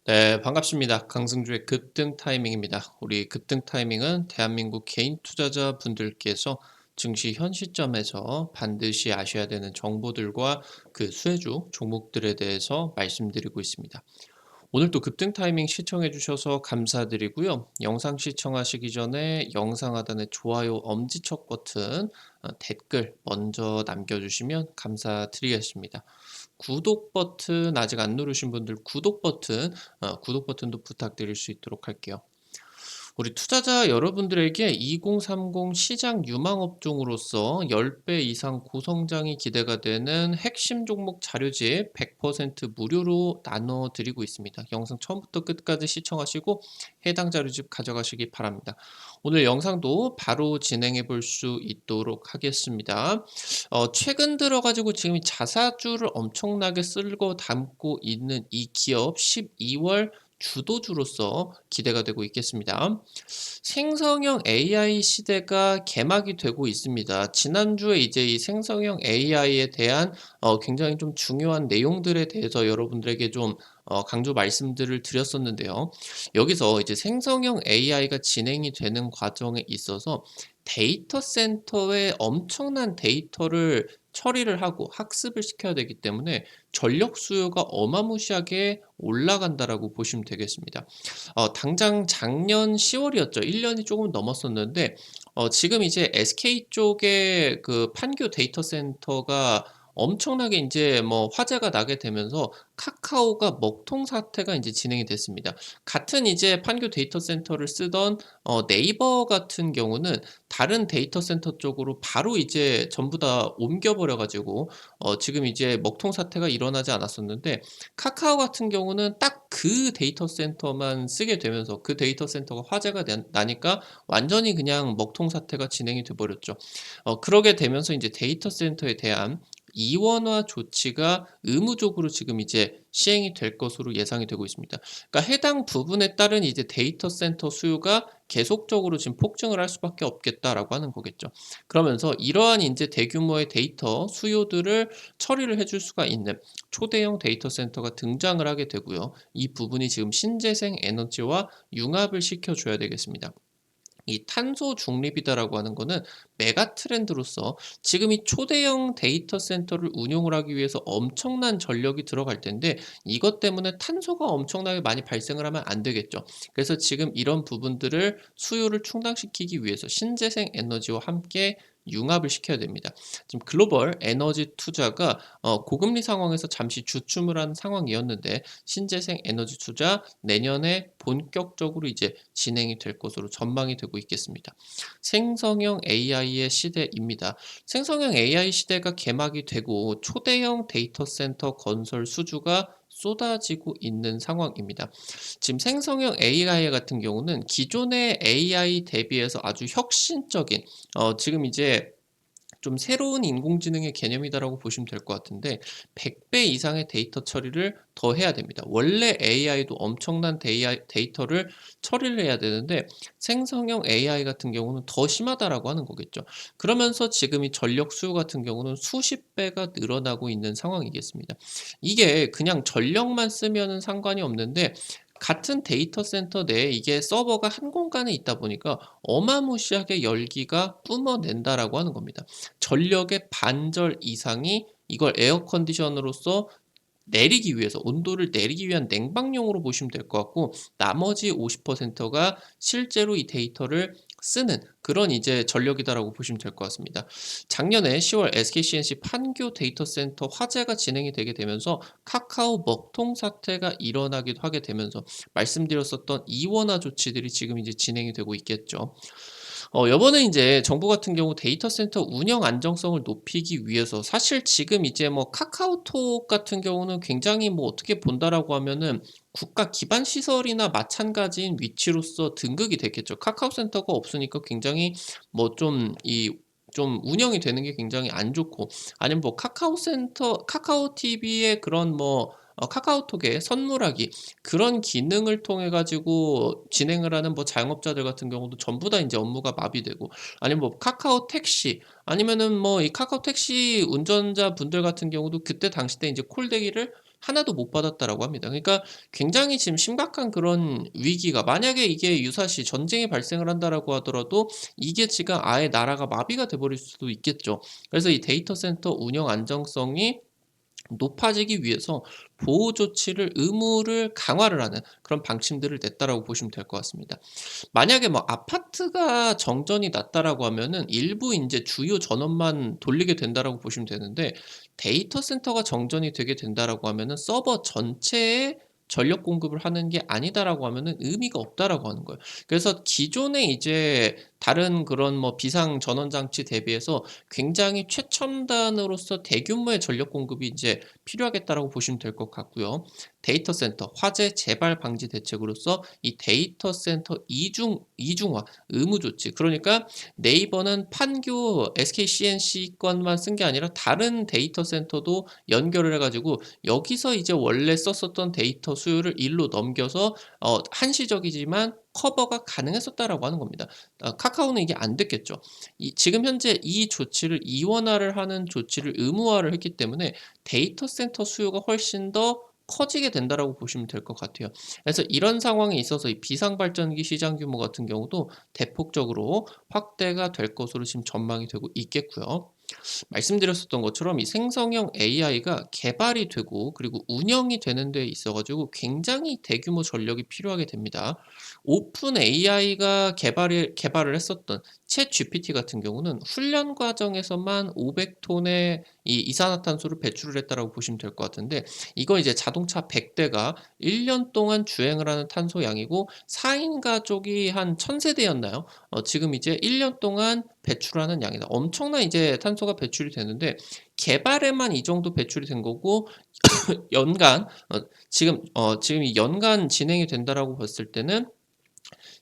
네, 반갑습니다. 강승주의 급등 타이밍입니다. 우리 급등 타이밍은 대한민국 개인 투자자 분들께서 증시 현 시점에서 반드시 아셔야 되는 정보들과 그 수혜주 종목들에 대해서 말씀드리고 있습니다. 오늘도 급등 타이밍 시청해 주셔서 감사드리고요. 영상 시청하시기 전에 영상 하단에 좋아요 엄지척 버튼, 댓글 먼저 남겨주시면 감사드리겠습니다. 구독 버튼 아직 안 누르신 분들 구독 버튼도 부탁드릴 수 있도록 할게요. 우리 투자자 여러분들에게 2030 시장 유망 업종으로서 10배 이상 고성장이 기대가 되는 핵심 종목 자료집 100% 무료로 나눠드리고 있습니다. 영상 처음부터 끝까지 시청하시고 해당 자료집 가져가시기 바랍니다. 오늘 영상도 바로 진행해 볼 수 있도록 하겠습니다. 최근 들어가지고 지금 자사주를 엄청나게 쓸고 담고 있는 이 기업 12월 주도주로서 기대가 되고 있겠습니다. 생성형 AI 시대가 개막이 되고 있습니다. 지난주에 이제 이 생성형 AI에 대한 굉장히 좀 중요한 내용들에 대해서 여러분들에게 좀 강조 말씀들을 드렸었는데요. 여기서 이제 생성형 AI가 진행이 되는 과정에 있어서 데이터 센터에 엄청난 데이터를 처리를 하고 학습을 시켜야 되기 때문에 전력 수요가 어마무시하게 올라간다라고 보시면 되겠습니다. 당장 작년 10월이었죠. 1년이 조금 넘었었는데 지금 이제 SK 쪽에 그 판교 데이터 센터가 엄청나게 인제 뭐 화제가 나게 되면서 카카오가 먹통 사태가 인제 진행이 됐습니다. 같은 이제 판교 데이터 센터를 쓰던 네이버 같은 경우는 다른 데이터 센터 쪽으로 바로 이제 전부 다 옮겨 버려 가지고 지금 이제 먹통 사태가 일어나지 않았었는데, 카카오 같은 경우는 딱 그 데이터 센터만 쓰게 되면서 그 데이터 센터가 화제가 나니까 완전히 그냥 먹통 사태가 진행이 돼 버렸죠. 그러게 되면서 이제 데이터 센터에 대한 이원화 조치가 의무적으로 지금 이제 시행이 될 것으로 예상이 되고 있습니다. 그러니까 해당 부분에 따른 이제 데이터 센터 수요가 계속적으로 지금 폭증을 할 수밖에 없겠다라고 하는 거겠죠. 그러면서 이러한 이제 대규모의 데이터 수요들을 처리를 해줄 수가 있는 초대형 데이터 센터가 등장을 하게 되고요. 이 부분이 지금 신재생 에너지와 융합을 시켜줘야 되겠습니다. 이 탄소 중립이다라고 하는 거는 메가 트렌드로서 지금 이 초대형 데이터 센터를 운용을 하기 위해서 엄청난 전력이 들어갈 텐데, 이것 때문에 탄소가 엄청나게 많이 발생을 하면 안 되겠죠. 그래서 지금 이런 부분들을 수요를 충당시키기 위해서 신재생 에너지와 함께 융합을 시켜야 됩니다. 지금 글로벌 에너지 투자가 고금리 상황에서 잠시 주춤을 한 상황이었는데, 신재생 에너지 투자 내년에 본격적으로 이제 진행이 될 것으로 전망이 되고 있겠습니다. 생성형 AI의 시대입니다. 생성형 AI 시대가 개막이 되고 초대형 데이터 센터 건설 수주가 쏟아지고 있는 상황입니다. 지금 생성형 AI 같은 경우는 기존의 AI 대비해서 아주 혁신적인 지금 이제 좀 새로운 인공지능의 개념이다라고 보시면 될 것 같은데, 100배 이상의 데이터 처리를 더 해야 됩니다. 원래 AI도 엄청난 데이터를 처리를 해야 되는데 생성형 AI 같은 경우는 더 심하다라고 하는 거겠죠. 그러면서 지금 이 전력 수요 같은 경우는 수십 배가 늘어나고 있는 상황이겠습니다. 이게 그냥 전력만 쓰면은 상관이 없는데, 같은 데이터 센터 내에 이게 서버가 한 공간에 있다 보니까 어마무시하게 열기가 뿜어낸다라고 하는 겁니다. 전력의 반절 이상이 이걸 에어 컨디션으로서 내리기 위해서, 온도를 내리기 위한 냉방용으로 보시면 될 것 같고, 나머지 50%가 실제로 이 데이터를 쓰는 그런 이제 전력이다라고 보시면 될 것 같습니다. 작년에 10월 SKCNC 판교 데이터 센터 화재가 진행이 되게 되면서 카카오 먹통 사태가 일어나기도 하게 되면서 말씀드렸었던 이원화 조치들이 지금 이제 진행이 되고 있겠죠. 요번에 인제 정부 같은 경우 데이터 센터 운영 안정성을 높이기 위해서, 사실 지금 이제 뭐 카카오톡 같은 경우는 굉장히 뭐 어떻게 본다라고 하면은 국가 기반 시설이나 마찬가지인 위치로서 등극이 됐겠죠. 카카오 센터가 없으니까 굉장히 뭐 좀 운영이 되는 게 굉장히 안 좋고, 아니면 뭐 카카오 센터 카카오 TV의 그런 뭐 카카오톡에 선물하기, 그런 기능을 통해 가지고 진행을 하는 뭐 자영업자들 같은 경우도 전부 다 인제 업무가 마비되고, 아니면 뭐 카카오 택시, 아니면은 뭐 이 카카오 택시 운전자분들 같은 경우도 그때 당시 때 인제 콜 대기를 하나도 못 받았다라고 합니다. 그러니까 굉장히 지금 심각한 그런 위기가, 만약에 이게 유사시 전쟁이 발생을 한다라고 하더라도 이게 지금 아예 나라가 마비가 돼 버릴 수도 있겠죠. 그래서 이 데이터 센터 운영 안정성이 높아지기 위해서 보호 조치를 의무를 강화를 하는 그런 방침들을 냈다라고 보시면 될 것 같습니다. 만약에 뭐 아파트가 정전이 났다라고 하면은 일부 인제 주요 전원만 돌리게 된다라고 보시면 되는데, 데이터 센터가 정전이 되게 된다라고 하면은 서버 전체에 전력 공급을 하는 게 아니다라고 하면은 의미가 없다라고 하는 거예요. 그래서 기존의 이제 다른 그런 뭐 비상 전원 장치 대비해서 굉장히 최첨단으로서 대규모의 전력 공급이 이제 필요하겠다라고 보시면 될 것 같고요. 데이터 센터 화재 재발 방지 대책으로서 이 데이터 센터 이중화 의무 조치, 그러니까 네이버는 판교 SK CNC 건만 쓴 게 아니라 다른 데이터 센터도 연결을 해 가지고 여기서 이제 원래 썼었던 데이터 수요를 일로 넘겨서 한시적이지만 커버가 가능했었다라고 하는 겁니다. 카카오는 이게 안 됐겠죠. 지금 현재 이 조치를 이원화를 하는 조치를 의무화를 했기 때문에 데이터 센터 수요가 훨씬 더 커지게 된다라고 보시면 될 것 같아요. 그래서 이런 상황에 있어서 이 비상발전기 시장 규모 같은 경우도 대폭적으로 확대가 될 것으로 지금 전망이 되고 있겠고요. 말씀드렸었던 것처럼 이 생성형 AI가 개발이 되고 그리고 운영이 되는 데 있어 가지고 굉장히 대규모 전력이 필요하게 됩니다. 오픈 AI가 개발을 했었던 챗 GPT 같은 경우는 훈련 과정에서만 500톤의 이 이산화탄소를 배출을 했다라고 보시면 될 것 같은데, 이거 이제 자동차 100대가 1년 동안 주행을 하는 탄소 양이고 4인 가족이 한 1000세대였나요? 지금 이제 1년 동안 배출하는 양이다. 엄청난 이제 탄소가 배출이 되는데, 개발에만 이 정도 배출이 된 거고 연간 지금 이 연간 진행이 된다라고 봤을 때는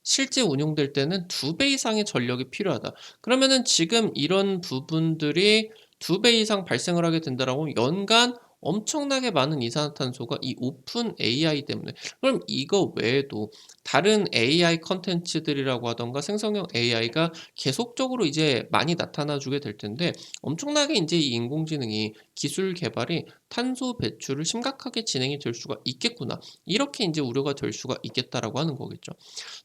실제 운용될 때는 2배 이상의 전력이 필요하다. 그러면은 지금 이런 부분들이 2배 이상 발생을 하게 된다라고 연간 엄청나게 많은 이산화탄소가 이 오픈 AI 때문에, 그럼 이거 외에도 다른 AI 컨텐츠들이라고 하던가 생성형 AI가 계속적으로 이제 많이 나타나 주게 될 텐데, 엄청나게 인제 이 인공지능이 기술 개발이 '탄소 배출을 심각하게 진행이 될 수가 있겠구나.' 이렇게 인제 우려가 될 수가 있겠다라고 하는 거겠죠.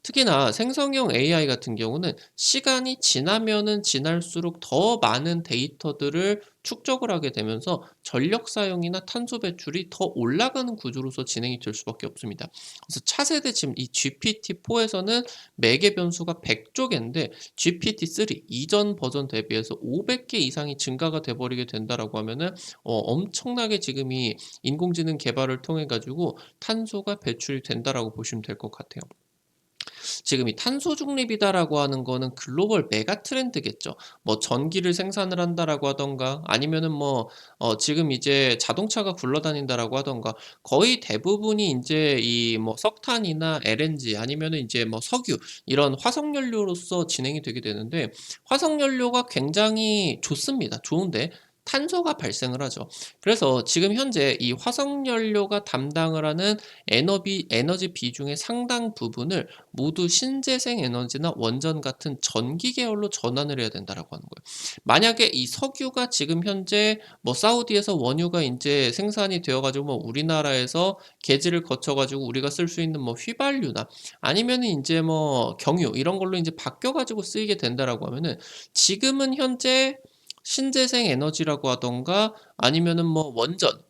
특히나 생성형 AI 같은 경우는 시간이 지나면은 지날수록 더 많은 데이터들을 축적을 하게 되면서 전력 사용이나 탄소 배출이 더 올라가는 구조로서 진행이 될 수밖에 없습니다. 그래서 차세대 지금 이 GPT-4에서는 매개 변수가 100조 개인데, GPT-3 이전 버전 대비해서 500개 이상이 증가가 돼 버리게 된다라고 하면은 엄청나게 지금 이 인공지능 개발을 통해 가지고 탄소가 배출이 된다라고 보시면 될 것 같아요. 지금 이 탄소 중립이다라고 하는 거는 글로벌 메가 트렌드겠죠. 뭐 전기를 생산을 한다라고 하던가, 아니면은 뭐 지금 이제 자동차가 굴러다닌다라고 하던가, 거의 대부분이 인제 이 뭐 석탄이나 LNG 아니면은 인제 뭐 석유, 이런 화석 연료로서 진행이 되게 되는데, 화석 연료가 굉장히 좋습니다. 좋은데 탄소가 발생을 하죠. 그래서 지금 현재 이 화석 연료가 담당을 하는 에너지 비중의 상당 부분을 모두 신재생 에너지나 원전 같은 전기 계열로 전환을 해야 된다라고 하는 거예요. 만약에 이 석유가 지금 현재 뭐 사우디에서 원유가 인제 생산이 되어 가지고 뭐 우리나라에서 계지를 거쳐 가지고 우리가 쓸 수 있는 뭐 휘발유나 아니면은 인제 뭐 경유 이런 걸로 인제 바뀌어 가지고 쓰이게 된다라고 하면은, 지금은 현재 신재생 에너지라고 하던가 아니면은 뭐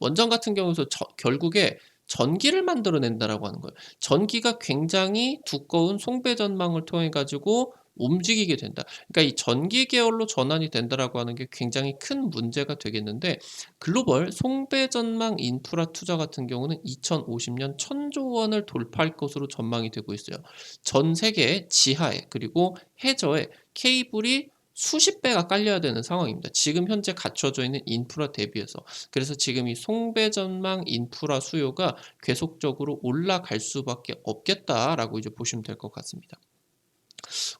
원전 같은 경우에서 결국에 전기를 만들어 낸다라고 하는 거예요. 전기가 굉장히 두꺼운 송배전망을 통해 가지고 움직이게 된다. 그러니까 이 전기 계열로 전환이 된다라고 하는 게 굉장히 큰 문제가 되겠는데, 글로벌 송배전망 인프라 투자 같은 경우는 2050년 1,000조 원을 돌파할 것으로 전망이 되고 있어요. 전 세계 지하에 그리고 해저에 케이블이 수십 배가 깔려야 되는 상황입니다. 지금 현재 갖춰져 있는 인프라 대비해서. 그래서 지금 이 송배전망 인프라 수요가 계속적으로 올라갈 수밖에 없겠다라고 이제 보시면 될 것 같습니다.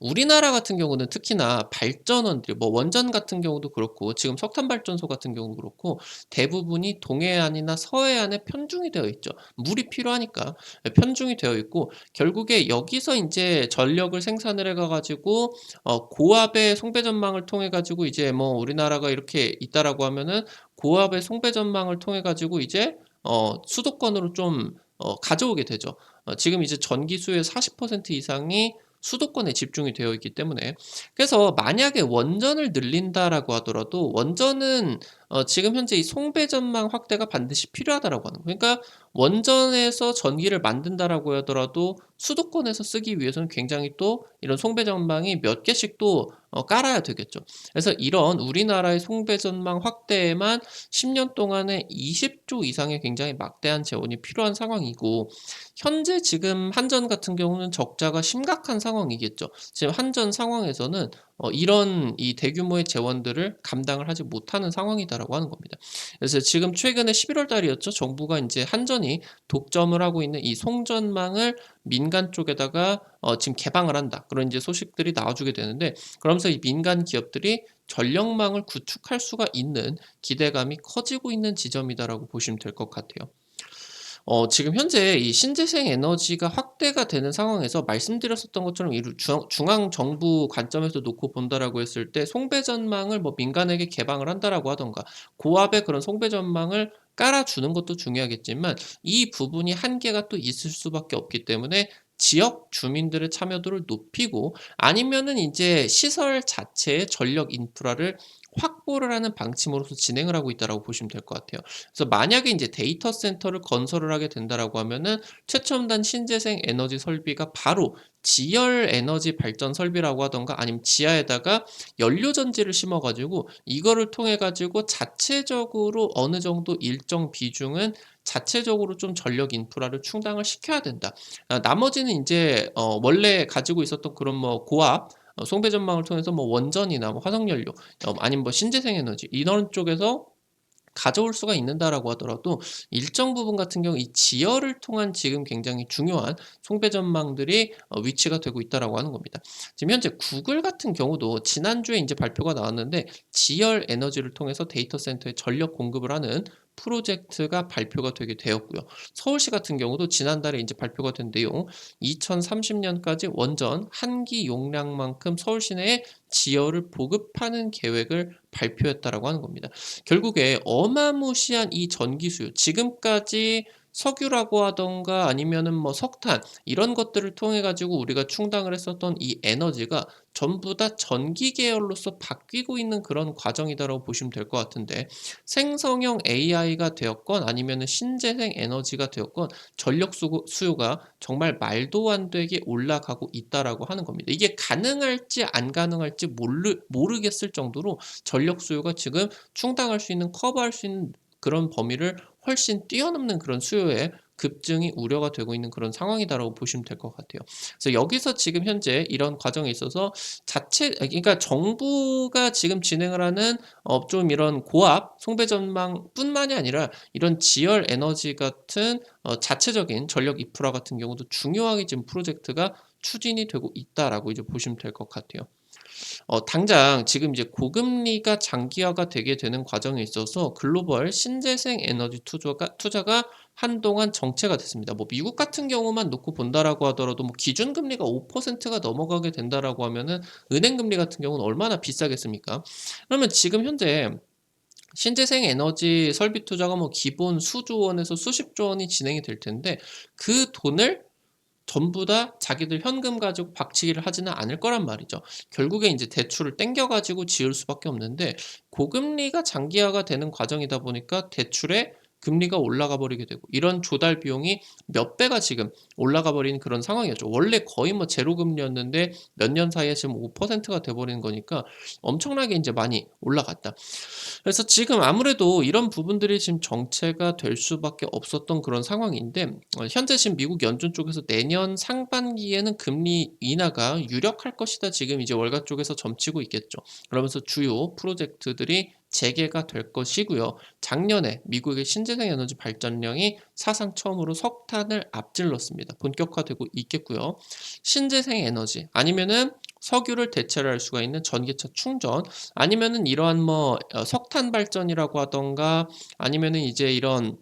우리나라 같은 경우는 특히나 발전원들 뭐 원전 같은 경우도 그렇고 지금 석탄 발전소 같은 경우도 그렇고 대부분이 동해안이나 서해안에 편중이 되어 있죠. 물이 필요하니까 편중이 되어 있고, 결국에 여기서 인제 전력을 생산을 해가 가지고 고압의 송배전망을 통해 가지고 이제 뭐 우리나라가 이렇게 있다라고 하면은 고압의 송배전망을 통해 가지고 이제 수도권으로 좀 가져오게 되죠. 지금 이제 전기 수요의 40% 이상이 수도권에 집중이 되어 있기 때문에. 그래서 만약에 원전을 늘린다라고 하더라도 원전은 지금 현재 이 송배 전망 확대가 반드시 필요하다라고 하는 거예요. 그러니까 원전에서 전기를 만든다라고 하더라도 수도권에서 쓰기 위해서는 굉장히 또 이런 송배 전망이 몇 개씩 또 깔아야 되겠죠. 그래서 이런 우리나라의 송배 전망 확대에만 10년 동안에 20조 이상의 굉장히 막대한 재원이 필요한 상황이고, 현재 지금 한전 같은 경우는 적자가 심각한 상황이겠죠. 지금 한전 상황에서는 이런 이 대규모의 재원들을 감당을 하지 못하는 상황이다라고 하는 겁니다. 그래서 지금 최근에 11월 달이었죠. 정부가 인제 한전이 독점을 하고 있는 이 송전망을 민간 쪽에다가 지금 개방을 한다, 그런 인제 소식들이 나와주게 되는데, 그러면서 이 민간 기업들이 전력망을 구축할 수가 있는 기대감이 커지고 있는 지점이다라고 보시면 될 것 같아요. 지금 현재 이 신재생 에너지가 확대가 되는 상황에서 말씀드렸었던 것처럼 이 중앙 정부 관점에서 놓고 본다라고 했을 때 송배 전망을 뭐 민간에게 개방을 한다라고 하던가 고압의 그런 송배 전망을 깔아주는 것도 중요하겠지만, 이 부분이 한계가 또 있을 수밖에 없기 때문에 지역 주민들의 참여도를 높이고, 아니면은 이제 시설 자체의 전력 인프라를 확보를 하는 방침으로서 진행을 하고 있다라고 보시면 될 것 같아요. 그래서 만약에 인제 데이터 센터를 건설을 하게 된다라고 하면은 최첨단 신재생 에너지 설비가 바로 지열 에너지 발전 설비라고 하던가, 아니면 지하에다가 연료 전지를 심어 가지고 이거를 통해 가지고 자체적으로 어느 정도 일정 비중은 자체적으로 좀 전력 인프라를 충당을 시켜야 된다. 나머지는 인제 원래 가지고 있었던 그런 뭐 고압 송배 전망을 통해서 뭐 원전이나 뭐 화석 연료 아니면 뭐 신재생 에너지 이런 쪽에서 가져올 수가 있는다라고 하더라도, 일정 부분 같은 경우 이 지열을 통한 지금 굉장히 중요한 송배 전망들이 위치가 되고 있다라고 하는 겁니다. 지금 현재 구글 같은 경우도 지난주에 인제 발표가 나왔는데, 지열 에너지를 통해서 데이터 센터에 전력 공급을 하는 프로젝트가 발표가 되게 되었고요. 서울시 같은 경우도 지난달에 인제 발표가 된 내용, 2030년까지 원전 1기 용량만큼 서울 시내에 지열을 보급하는 계획을 발표했다라고 하는 겁니다. 결국에 어마무시한 이 전기 수요, 지금까지 석유라고 하던가 아니면은 뭐 석탄 이런 것들을 통해 가지고 우리가 충당을 했었던 이 에너지가 전부 다 전기 계열로서 바뀌고 있는 그런 과정이다라고 보시면 될 것 같은데, 생성형 AI가 되었건 아니면은 신재생 에너지가 되었건 전력 수요가 정말 말도 안 되게 올라가고 있다라고 하는 겁니다. 이게 가능할지 안 가능할지 모르겠을 정도로 전력 수요가 지금 충당할 수 있는, 커버할 수 있는 그런 범위를 훨씬 뛰어넘는 그런 수요의 급증이 우려가 되고 있는 그런 상황이다라고 보시면 될 것 같아요. 그래서 여기서 지금 현재 이런 과정에 있어서 그러니까 정부가 지금 진행을 하는 좀 이런 고압 송배 전망뿐만이 아니라 이런 지열 에너지 같은 자체적인 전력 인프라 같은 경우도 중요하게 지금 프로젝트가 추진이 되고 있다라고 이제 보시면 될 것 같아요. 당장 지금 이제 고금리가 장기화가 되게 되는 과정에 있어서 글로벌 신재생 에너지 투자가 한동안 정체가 됐습니다. 뭐 미국 같은 경우만 놓고 본다라고 하더라도 뭐 기준금리가 5%가 넘어가게 된다라고 하면은 은행 금리 같은 경우는 얼마나 비싸겠습니까? 그러면 지금 현재 신재생 에너지 설비 투자가 뭐 기본 수조 원에서 수십조 원이 진행이 될 텐데, 그 돈을 전부 다 자기들 현금 가지고 박치기를 하지는 않을 거란 말이죠. 결국에 인제 대출을 땡겨 가지고 지을 수밖에 없는데, 고금리가 장기화가 되는 과정이다 보니까 대출의 금리가 올라가 버리게 되고, 이런 조달 비용이 몇 배가 지금 올라가 버리는 그런 상황이었죠. 원래 거의 뭐 제로 금리였는데 몇 년 사이에 지금 5%가 돼 버리는 거니까 엄청나게 인제 많이 올라갔다. 그래서 지금 아무래도 이런 부분들이 지금 정체가 될 수밖에 없었던 그런 상황인데, 현재 지금 미국 연준 쪽에서 내년 상반기에는 금리 인하가 유력할 것이다, 지금 이제 월가 쪽에서 점치고 있겠죠. 그러면서 주요 프로젝트들이 재개가 될 것이고요. 작년에 미국의 신재생 에너지 발전량이 사상 처음으로 석탄을 앞질렀습니다. 본격화되고 있겠고요. 신재생 에너지 아니면은 석유를 대체를 할 수가 있는 전기차 충전, 아니면은 이러한 뭐 석탄 발전이라고 하던가, 아니면은 이제 이런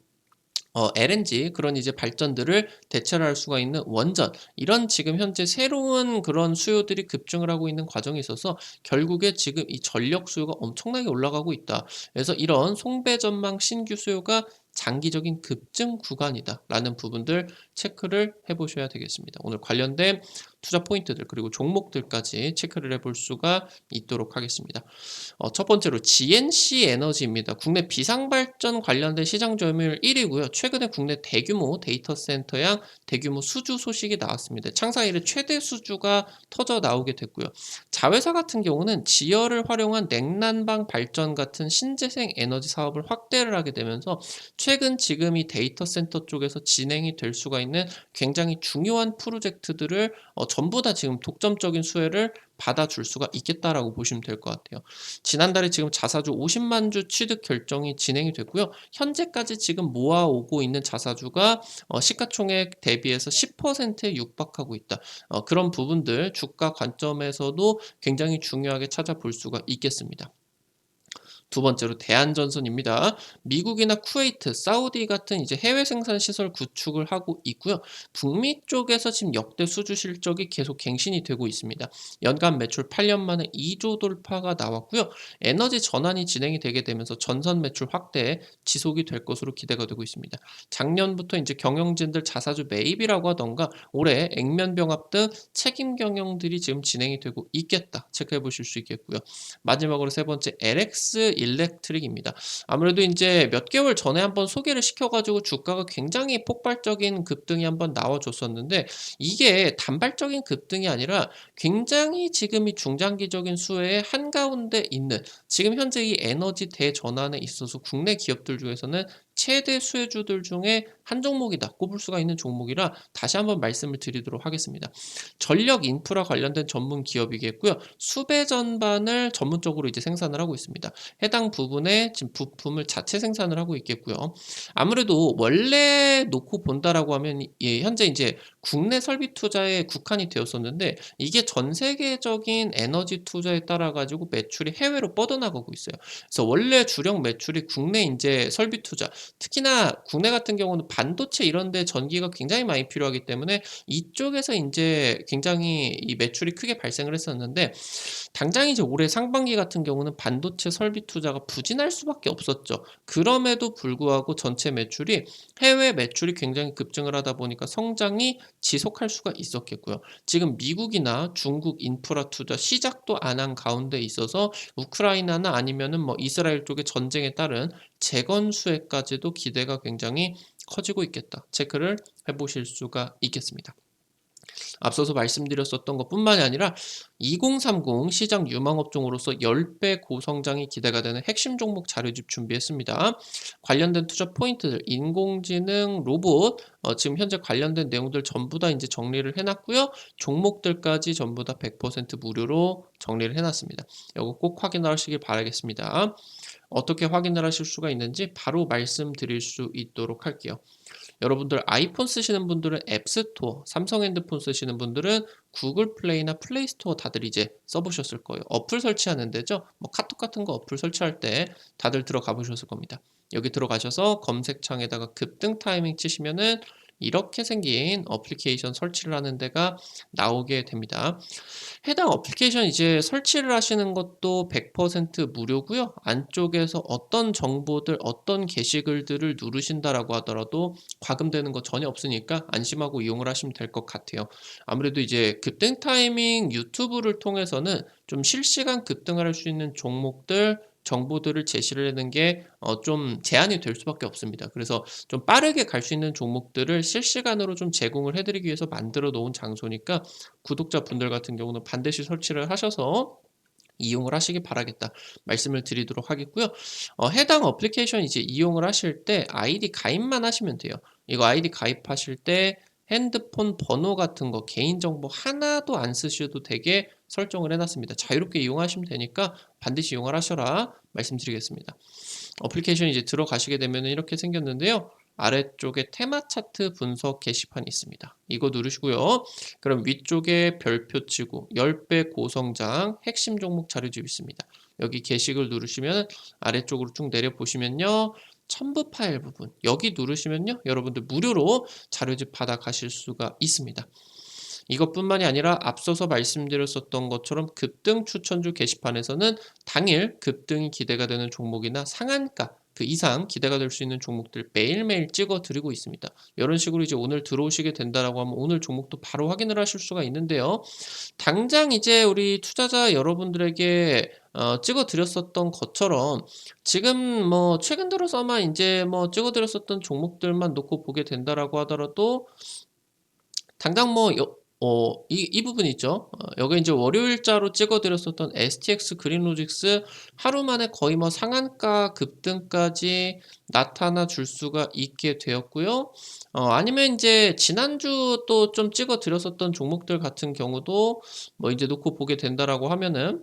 LNG 그런 이제 발전들을 대체를 할 수가 있는 원전, 이런 지금 현재 새로운 그런 수요들이 급증을 하고 있는 과정에 있어서 결국에 지금 이 전력 수요가 엄청나게 올라가고 있다. 그래서 이런 송배 전망 신규 수요가 장기적인 급증 구간이다라는 부분들 체크를 해 보셔야 되겠습니다. 오늘 관련된 투자 포인트들 그리고 종목들까지 체크를 해볼 수가 있도록 하겠습니다. 첫 번째로 GNC 에너지입니다. 국내 비상발전 관련된 시장 점유율 1위고요. 최근에 국내 대규모 데이터 센터양 대규모 수주 소식이 나왔습니다. 창사 이래 최대 수주가 터져 나오게 됐고요. 자회사 같은 경우는 지열을 활용한 냉난방 발전 같은 신재생 에너지 사업을 확대를 하게 되면서 최근 지금 이 데이터 센터 쪽에서 진행이 될 수가 있는 굉장히 중요한 프로젝트들을 전부 다 지금 독점적인 수혜를 받아줄 수가 있겠다라고 보시면 될 것 같아요. 지난달에 지금 자사주 50만 주 취득 결정이 진행이 됐고요. 현재까지 지금 모아오고 있는 자사주가 시가총액 대비해서 10%에 육박하고 있다. 그런 부분들 주가 관점에서도 굉장히 중요하게 찾아볼 수가 있겠습니다. 두 번째로 대한전선입니다. 미국이나 쿠웨이트, 사우디 같은 이제 해외 생산 시설 구축을 하고 있고요. 북미 쪽에서 지금 역대 수주 실적이 계속 갱신이 되고 있습니다. 연간 매출 8년 만에 2조 돌파가 나왔고요. 에너지 전환이 진행이 되게 되면서 전선 매출 확대에 지속이 될 것으로 기대가 되고 있습니다. 작년부터 이제 경영진들 자사주 매입이라고 하던가 올해 액면병합 등 책임 경영들이 지금 진행이 되고 있겠다. 체크해 보실 수 있겠고요. 마지막으로 세 번째 LX 일렉트릭입니다. 아무래도 이제 몇 개월 전에 한번 소개를 시켜가지고 주가가 굉장히 폭발적인 급등이 한번 나와줬었는데 이게 단발적인 급등이 아니라 굉장히 지금 이 중장기적인 수혜의 한가운데 있는 지금 현재 이 에너지 대전환에 있어서 국내 기업들 중에서는 최대 수혜주들 중에 한 종목이다 꼽을 수가 있는 종목이라 다시 한번 말씀을 드리도록 하겠습니다. 전력 인프라 관련된 전문 기업이겠고요. 수배 전반을 전문적으로 이제 생산을 하고 있습니다. 해당 부분에 지금 부품을 자체 생산을 하고 있겠고요. 아무래도 원래 놓고 본다라고 하면 현재 이제 국내 설비 투자에 국한이 되었었는데 이게 전 세계적인 에너지 투자에 따라 가지고 매출이 해외로 뻗어나가고 있어요. 그래서 원래 주력 매출이 국내 이제 설비 투자, 특히나 국내 같은 경우는 반도체 이런 데 전기가 굉장히 많이 필요하기 때문에 이쪽에서 이제 굉장히 이 매출이 크게 발생을 했었는데 당장 이제 올해 상반기 같은 경우는 반도체 설비 투자가 부진할 수밖에 없었죠. 그럼에도 불구하고 전체 매출이 해외 매출이 굉장히 급증을 하다 보니까 성장이 지속할 수가 있었겠고요. 지금 미국이나 중국 인프라 투자 시작도 안 한 가운데 있어서 우크라이나나 아니면은 뭐 이스라엘 쪽의 전쟁에 따른 재건 수혜까지도 기대가 굉장히 커지고 있겠다. 체크를 해보실 수가 있겠습니다. 앞서서 말씀드렸었던 것뿐만이 아니라 2030 시장 유망업종으로서 10배 고성장이 기대가 되는 핵심 종목 자료집 준비했습니다. 관련된 투자 포인트들, 인공지능, 로봇, 지금 현재 관련된 내용들 전부 다 이제 정리를 해놨고요. 종목들까지 전부 다 100% 무료로 정리를 해놨습니다. 이거 꼭 확인하시길 바라겠습니다. 어떻게 확인을 하실 수가 있는지 바로 말씀드릴 수 있도록 할게요. 여러분들 아이폰 쓰시는 분들은 앱스토어, 삼성 핸드폰 쓰시는 분들은 구글 플레이나 플레이 스토어 다들 이제 써보셨을 거예요. 어플 설치하는 데죠. 뭐 카톡 같은 거 어플 설치할 때 다들 들어가 보셨을 겁니다. 여기 들어가셔서 검색창에다가 급등 타이밍 치시면은 이렇게 생긴 어플리케이션 설치를 하는 데가 나오게 됩니다. 해당 어플리케이션 이제 설치를 하시는 것도 100% 무료고요. 안쪽에서 어떤 정보들, 어떤 게시글들을 누르신다라고 하더라도 과금되는 거 전혀 없으니까 안심하고 이용을 하시면 될 것 같아요. 아무래도 이제 급등 타이밍 유튜브를 통해서는 좀 실시간 급등을 할 수 있는 종목들 정보들을 제시를 하는 게 좀 제한이 될 수밖에 없습니다. 그래서 좀 빠르게 갈 수 있는 종목들을 실시간으로 좀 제공을 해드리기 위해서 만들어 놓은 장소니까 구독자분들 같은 경우는 반드시 설치를 하셔서 이용을 하시기 바라겠다 말씀을 드리도록 하겠고요. 해당 어플리케이션 이제 이용을 하실 때 아이디 가입만 하시면 돼요. 이거 아이디 가입하실 때 핸드폰 번호 같은 거 개인정보 하나도 안 쓰셔도 되게 설정을 해놨습니다. 자유롭게 이용하시면 되니까 반드시 이용을 하셔라 말씀드리겠습니다. 어플리케이션 이제 들어가시게 되면 이렇게 생겼는데요. 아래쪽에 테마 차트 분석 게시판이 있습니다. 이거 누르시고요. 그럼 위쪽에 별표 치고 10배 고성장 핵심 종목 자료집 있습니다. 여기 게시글 누르시면 아래쪽으로 쭉 내려보시면요. 첨부 파일 부분 여기 누르시면요. 여러분들 무료로 자료집 받아 가실 수가 있습니다. 이것뿐만이 아니라 앞서서 말씀드렸었던 것처럼 급등 추천주 게시판에서는 당일 급등이 기대가 되는 종목이나 상한가 그 이상 기대가 될 수 있는 종목들 매일매일 찍어 드리고 있습니다. 이런 식으로 이제 오늘 들어오시게 된다라고 하면 오늘 종목도 바로 확인을 하실 수가 있는데요. 당장 이제 우리 투자자 여러분들에게 찍어 드렸었던 것처럼 지금 뭐 최근 들어서만 인제 뭐 찍어 드렸었던 종목들만 놓고 보게 된다라고 하더라도 당장 뭐 이 부분 있죠. 여기 인제 월요일자로 찍어 드렸었던 STX 그린로직스 하루 만에 거의 뭐 상한가 급등까지 나타나 줄 수가 있게 되었고요. 아니면 인제 지난주 또 좀 찍어 드렸었던 종목들 같은 경우도 뭐 인제 놓고 보게 된다라고 하면은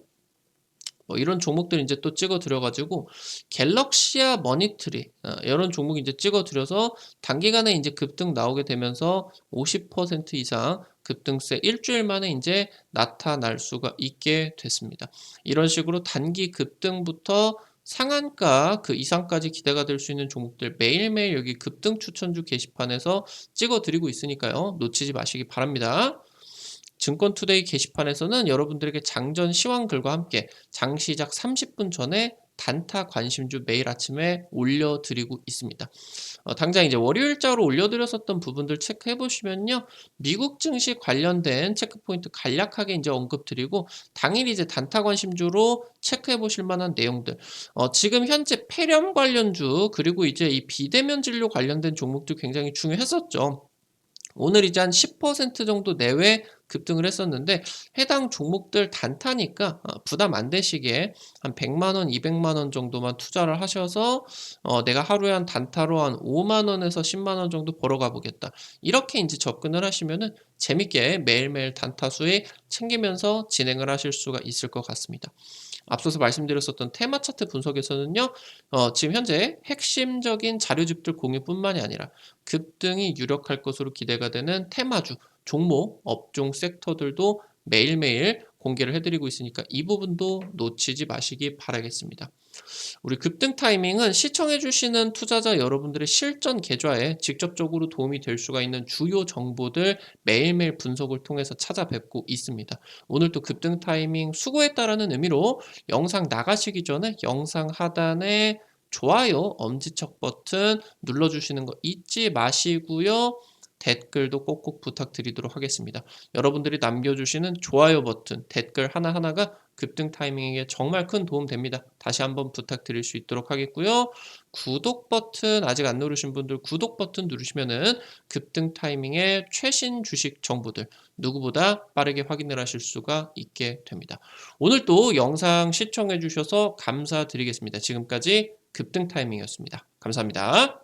뭐 이런 종목들 인제 또 찍어 드려 가지고 갤럭시아 머니트리 요런 종목 인제 찍어 드려서 단기간에 인제 급등 나오게 되면서 50% 이상 급등세 일주일 만에 인제 나타날 수가 있게 됐습니다. 이런 식으로 단기 급등부터 상한가 그 이상까지 기대가 될 수 있는 종목들 매일매일 여기 급등 추천주 게시판에서 찍어 드리고 있으니까요. 놓치지 마시기 바랍니다. 증권투데이 게시판에서는 여러분들에게 장전 시황글과 함께 장 시작 30분 전에 단타 관심주 매일 아침에 올려드리고 있습니다. 당장 이제 월요일자로 올려드렸었던 부분들 체크해 보시면요. 미국 증시 관련된 체크포인트 간략하게 이제 언급드리고 당일 이제 단타 관심주로 체크해 보실 만한 내용들. 지금 현재 폐렴 관련주 그리고 이제 이 비대면 진료 관련된 종목도 굉장히 중요했었죠. 오늘 이제 한 10% 정도 내외 급등을 했었는데 해당 종목들 단타니까 부담 안 되시게 한 100만 원, 200만 원 정도만 투자를 하셔서 내가 하루에 한 단타로 한 5만 원에서 10만 원 정도 벌어가 보겠다. 이렇게 인제 접근을 하시면은 재밌게 매일매일 단타 수익 챙기면서 진행을 하실 수가 있을 것 같습니다. 앞서서 말씀드렸었던 테마 차트 분석에서는요. 지금 현재 핵심적인 자료집들 공유뿐만이 아니라 급등이 유력할 것으로 기대가 되는 테마주, 종목, 업종 섹터들도 매일매일 공개를 해 드리고 있으니까 이 부분도 놓치지 마시기 바라겠습니다. 우리 급등 타이밍은 시청해 주시는 투자자 여러분들의 실전 계좌에 직접적으로 도움이 될 수가 있는 주요 정보들 매일매일 분석을 통해서 찾아뵙고 있습니다. 오늘도 급등 타이밍 수고했다라는 의미로 영상 나가시기 전에 영상 하단에 좋아요, 엄지척 버튼 눌러주시는 거 잊지 마시고요. 댓글도 꼭꼭 부탁드리도록 하겠습니다. 여러분들이 남겨주시는 좋아요 버튼, 댓글 하나하나가 급등 타이밍에 정말 큰 도움 됩니다. 다시 한번 부탁드릴 수 있도록 하겠고요. 구독 버튼 아직 안 누르신 분들 구독 버튼 누르시면은 급등 타이밍의 최신 주식 정보들 누구보다 빠르게 확인을 하실 수가 있게 됩니다. 오늘 또 영상 시청해 주셔서 감사드리겠습니다. 지금까지 급등 타이밍이었습니다. 감사합니다.